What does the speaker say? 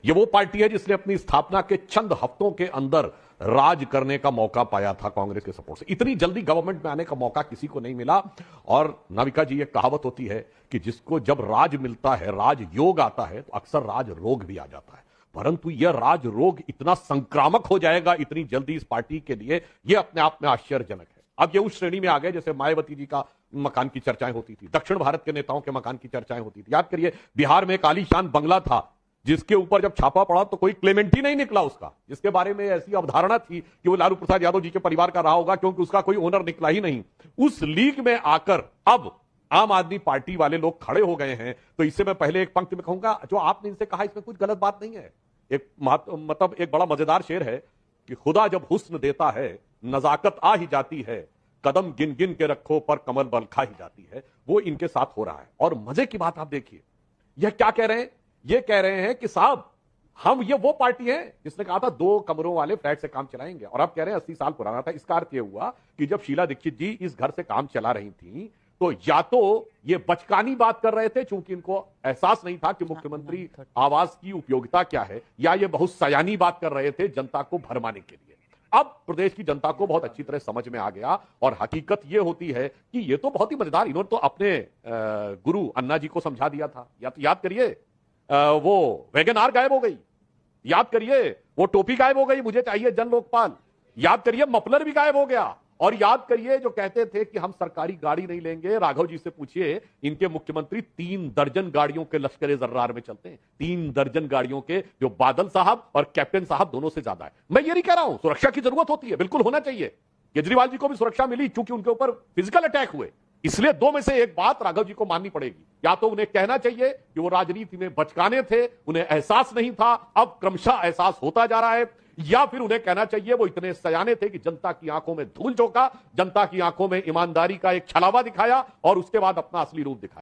ये वो पार्टी है जिसने अपनी स्थापना के चंद हफ्तों के अंदर राज करने का मौका पाया था कांग्रेस के सपोर्ट से। इतनी जल्दी गवर्नमेंट में आने का मौका किसी को नहीं मिला। और नाविका जी, एक कहावत होती है कि जिसको जब राज मिलता है, राज योग आता है, तो अक्सर राज रोग भी आ जाता है। परंतु यह राज रोग इतना संक्रामक हो जाएगा इतनी जल्दी इस पार्टी के लिए, यह अपने आप में आश्चर्यजनक है। अब ये उस श्रेणी में आ गए जैसे मायावती जी का मकान की चर्चाएं होती थी, दक्षिण भारत के नेताओं के मकान की चर्चाएं होती थी। याद करिए, बिहार में एक आलीशान बंगला था जिसके ऊपर जब छापा पड़ा तो कोई क्लेमेंट ही नहीं निकला उसका, जिसके बारे में ऐसी अवधारणा थी कि वो लालू प्रसाद यादव जी के परिवार का रहा होगा, क्योंकि उसका कोई ओनर निकला ही नहीं। उस लीग में आकर अब आम आदमी पार्टी वाले लोग खड़े हो गए हैं। तो इससे मैं पहले एक पंक्ति में कहूंगा, जो आपने इनसे कहा इसमें कुछ गलत बात नहीं है। एक बड़ा मजेदार शेर है कि खुदा जब हुस्न देता है नजाकत आ ही जाती है, कदम गिन गिन के रखो पर कमल बल खा ही जाती है। वो इनके साथ हो रहा है। और मजे की बात आप देखिए, यह क्या कह रहे हैं? ये कह रहे हैं कि साहब ये वो पार्टी है जिसने कहा था 2 कमरों वाले फ्लैट से काम चलाएंगे, और अब कह रहे हैं 80 साल पुराना था। इसका अर्थ यह हुआ कि जब शीला दीक्षित जी इस घर से काम चला रही थी तो या तो ये बचकानी बात कर रहे थे चूंकि इनको एहसास नहीं था कि मुख्यमंत्री आवास की उपयोगिता क्या है, या ये बहुत सयानी बात कर रहे थे जनता को भरमाने के लिए। अब प्रदेश की जनता को बहुत अच्छी तरह समझ में आ गया। और हकीकत यह होती है कि ये तो बहुत ही मजेदार, इन्होंने तो अपने गुरु अन्ना जी को समझा दिया था। याद करिए, वो वैगन आर गायब हो गई। याद करिए, वो टोपी गायब हो गई, मुझे चाहिए जन लोकपाल। याद करिए, मफलर भी गायब हो गया। और याद करिए, जो कहते थे कि हम सरकारी गाड़ी नहीं लेंगे, राघव जी से पूछिए, इनके मुख्यमंत्री 3 दर्जन गाड़ियों के लश्कर जर्रार में चलते हैं। 3 दर्जन गाड़ियों के, जो बादल साहब और कैप्टन साहब दोनों से ज्यादा है। मैं ये नहीं कह रहा हूं, सुरक्षा की जरूरत होती है, बिल्कुल होना चाहिए। केजरीवाल जी को भी सुरक्षा मिली चूंकि उनके ऊपर फिजिकल अटैक हुए, इसलिए 2 में से एक बात राघव जी को माननी पड़ेगी। या तो उन्हें कहना चाहिए कि वो राजनीति में बचकाने थे, उन्हें एहसास नहीं था, अब क्रमशः एहसास होता जा रहा है, या फिर उन्हें कहना चाहिए वो इतने सयाने थे कि जनता की आंखों में धूल झोंका, जनता की आंखों में ईमानदारी का एक छलावा दिखाया और उसके बाद अपना असली रूप दिखाया।